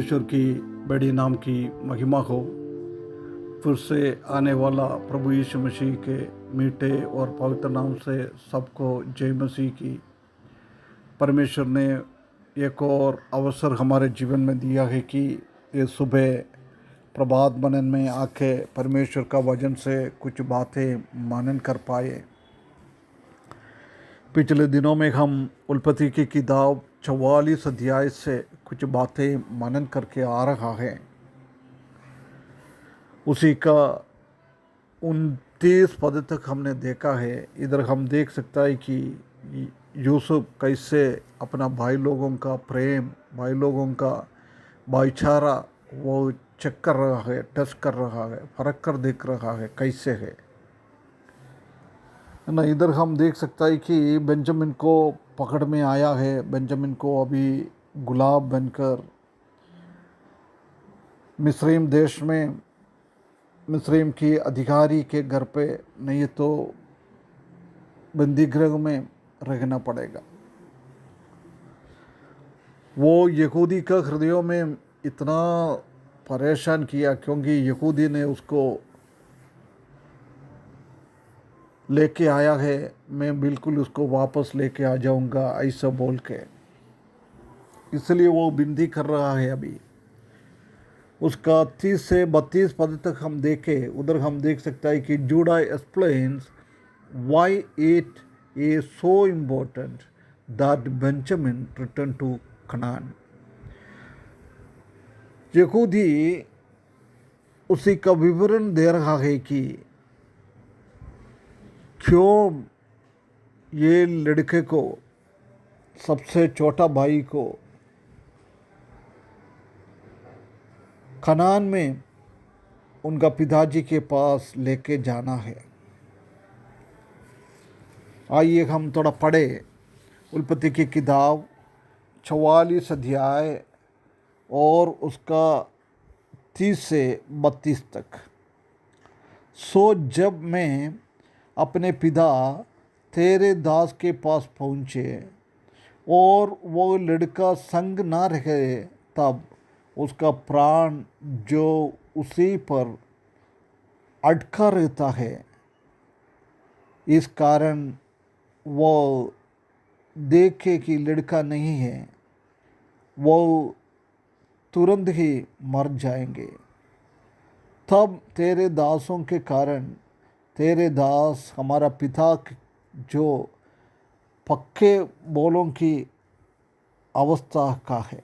परमेश्वर की बड़ी नाम की महिमा हो। फिर से आने वाला प्रभु यीशु मसीह के मीठे और पवित्र नाम से सबको जय मसीह की। परमेश्वर ने एक और अवसर हमारे जीवन में दिया है कि ये सुबह प्रभात मनन में आके परमेश्वर का वचन से कुछ बातें मनन कर पाए। पिछले दिनों में हम उत्पत्ति की किताब 44 अध्याय से कुछ बातें मनन करके आ रहा है। उसी का 29 पद तक हमने देखा है। इधर हम देख सकता है कि यूसुफ कैसे अपना भाई लोगों का प्रेम, भाई लोगों का भाईचारा वो चेक कर रहा है, टेस्ट कर रहा है, फर्क कर देख रहा है कैसे है ना। इधर हम देख सकता है कि बेंजामिन को पकड़ में आया है। बेंजामिन को अभी गुलाब बनकर मिस्रईम देश में मिस्रईम की अधिकारी के घर पे नहीं तो बंदीगृह में रहना पड़ेगा। वो यहूदी का हृदयों में इतना परेशान किया क्योंकि यहूदी ने उसको लेके आया है, मैं बिल्कुल उसको वापस लेके आ जाऊंगा ऐसा बोल के। इसलिए वो विनती कर रहा है। अभी उसका 30 से 32 पद तक हम देखें, उधर हम देख सकता है कि Judah explains why it is so important that Benjamin return to Canaan. यहूदी उसी का विवरण दे रहा है कि क्यों ये लड़के को, सबसे छोटा भाई को कनान में उनका पिताजी के पास लेके जाना है। आइए हम थोड़ा पढ़े उत्पत्ति की किताब 44 अध्याय और उसका 30 से 32 तक। सो जब मैं अपने पिता तेरे दास के पास पहुँचे और वो लड़का संग ना रहे, तब उसका प्राण जो उसी पर अटका रहता है, इस कारण वो देखे कि लड़का नहीं है, वो तुरंत ही मर जाएंगे। तब तेरे दासों के कारण तेरे दास हमारा पिता जो पक्के बोलों की अवस्था का है,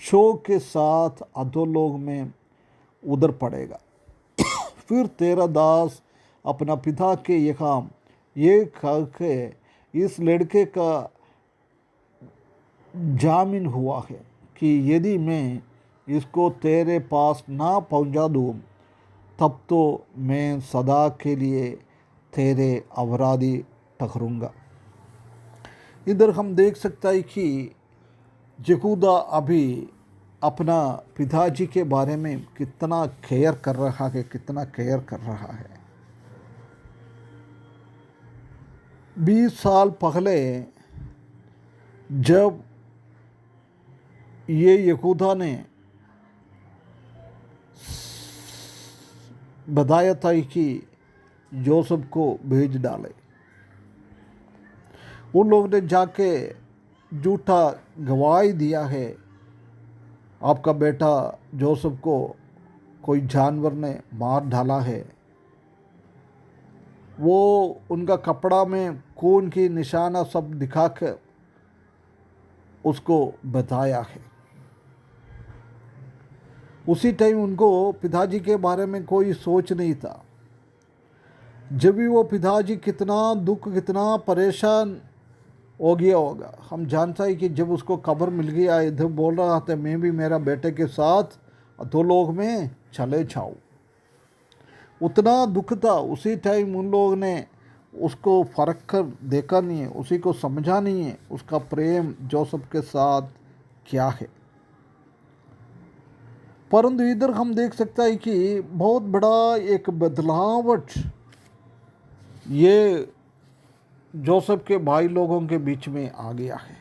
शोक के साथ अधोलोक में उधर पड़ेगा। फिर तेरा दास अपना पिता के यहाँ ये कह के इस लड़के का जामीन हुआ है कि यदि मैं इसको तेरे पास ना पहुँचा दूँ, तब तो मैं सदा के लिए तेरे अपराधी ठहरूँगा। इधर हम देख सकता है कि यहूदा अभी अपना पिताजी के बारे में कितना केयर कर रहा है, कितना केयर कर रहा है। 20 साल पहले जब ये यहूदा ने बताया था कि जोसेफ को भेज डाले, उन लोगों ने जाके झूठा गवाही दिया है, आपका बेटा जोसेफ को कोई जानवर ने मार डाला है। वो उनका कपड़ा में खून की निशाना सब दिखाकर उसको बताया है। उसी टाइम उनको पिताजी के बारे में कोई सोच नहीं था। जब भी वो पिताजी कितना दुख, कितना परेशान हो गया होगा। हम जानता है कि जब उसको खबर मिल गया, इधर बोल रहा था मैं भी मेरा बेटे के साथ अधोलोक में चले जाऊँ, उतना दुख था। उसी टाइम उन लोगों ने उसको फर्क कर देखा नहीं है, उसी को समझा नहीं है उसका प्रेम जोसेफ के साथ क्या है। परंतु इधर हम देख सकता है कि बहुत बड़ा एक बदलावट ये जोसेफ के भाई लोगों के बीच में आ गया है।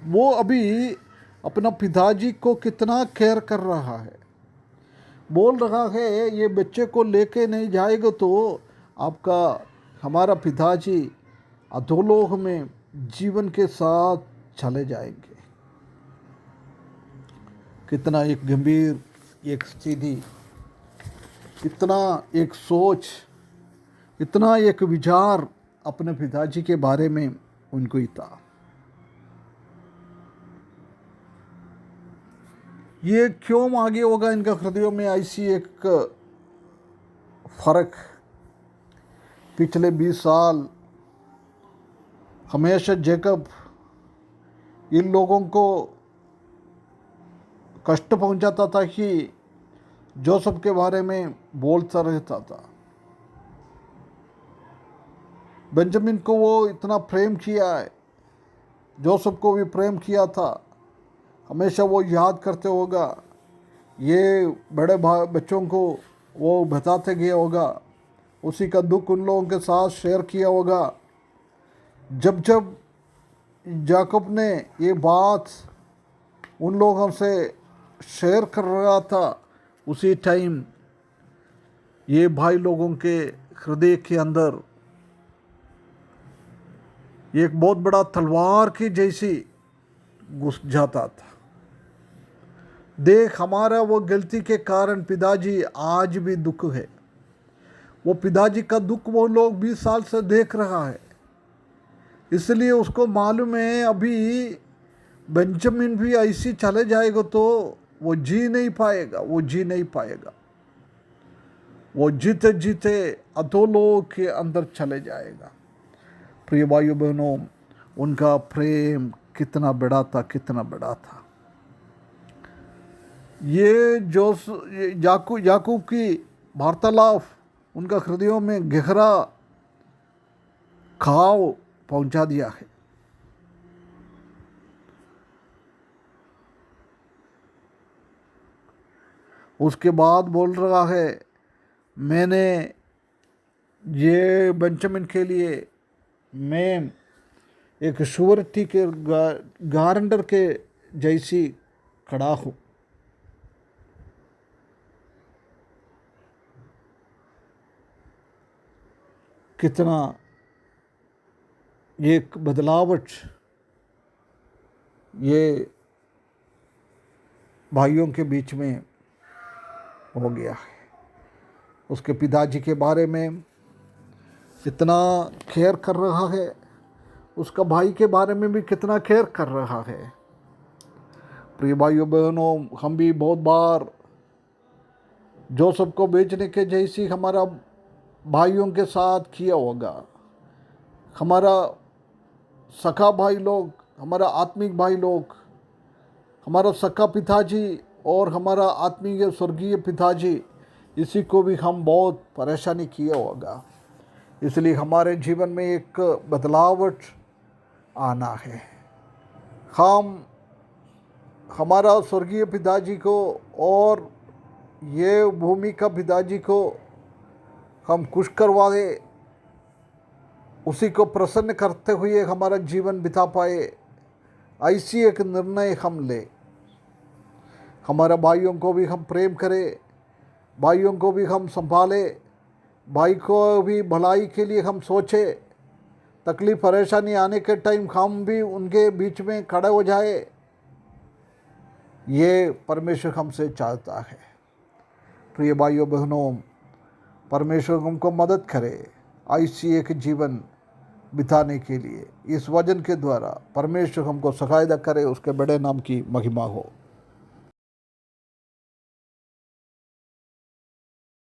वो अभी अपना पिताजी को कितना केयर कर रहा है। बोल रहा है ये बच्चे को लेके नहीं जाएगा तो आपका हमारा पिताजी अधोलोक में जीवन के साथ चले जाएंगे। कितना एक गंभीर एक स्थिति, इतना एक सोच, इतना एक विचार अपने पिताजी के बारे में उनको ही था। ये क्यों आगे होगा इनका हृदयों में ऐसी एक फर्क। पिछले 20 साल हमेशा जैकब इन लोगों को कष्ट पहुंचाता था कि जोसेफ के बारे में बोलता रहता था। बेंजामिन को वो इतना प्रेम किया है, जोसेफ को भी प्रेम किया था। हमेशा वो याद करते होगा, ये बड़े बच्चों को वो बताते गया होगा, उसी का दुख उन लोगों के साथ शेयर किया होगा। जब जब याकूब ने ये बात उन लोगों से शेयर कर रहा था, उसी टाइम ये भाई लोगों के हृदय के अंदर एक बहुत बड़ा तलवार की जैसी घुस जाता था। देख, हमारा वो गलती के कारण पिताजी आज भी दुख है। वो पिताजी का दुख वो लोग 20 साल से देख रहा है, इसलिए उसको मालूम है अभी बेंजामिन भी ऐसी चले जाएगा तो वो जी नहीं पाएगा, वो जी नहीं पाएगा। वो जीते जीते अधोलोक के अंदर चले जाएगा। प्रिय भाइयों बहनों, उनका प्रेम कितना बड़ा था, कितना बड़ा था। ये जो याकूब की वार्तालाप उनका हृदयों में गहरा घाव पहुंचा दिया है। उसके बाद बोल रहा है, मैंने ये बेंजामिन के लिए मैं एक श्योरिटी के गारंटर के जैसी खड़ा हूँ। कितना एक बदलावट ये भाइयों के बीच में हो गया है। उसके पिताजी के बारे में कितना केयर कर रहा है, उसका भाई के बारे में भी कितना केयर कर रहा है। प्रिय भाइयों बहनों, हम भी बहुत बार जोसेफ को बेचने के जैसी हमारा भाइयों के साथ किया होगा। हमारा सखा भाई लोग, हमारा आत्मिक भाई लोग, हमारा सखा पिताजी और हमारा आत्मीय स्वर्गीय पिताजी, इसी को भी हम बहुत परेशानी किया होगा। इसलिए हमारे जीवन में एक बदलावट आना है। हम हमारा स्वर्गीय पिताजी को और ये भूमि का पिताजी को हम खुश करवाए, उसी को प्रसन्न करते हुए हमारा जीवन बिता पाए, ऐसी एक निर्णय हम ले। हमारा भाइयों को भी हम प्रेम करें, भाइयों को भी हम संभाले, भाई को भी भलाई के लिए हम सोचें। तकलीफ़ परेशानी आने के टाइम हम भी उनके बीच में खड़े हो जाए, ये परमेश्वर हमसे चाहता है। प्रिय भाइयों बहनों, परमेश्वर हमको मदद करे ऐसी एक जीवन बिताने के लिए। इस वचन के द्वारा परमेश्वर हमको सहायता करे, उसके बड़े नाम की महिमा हो।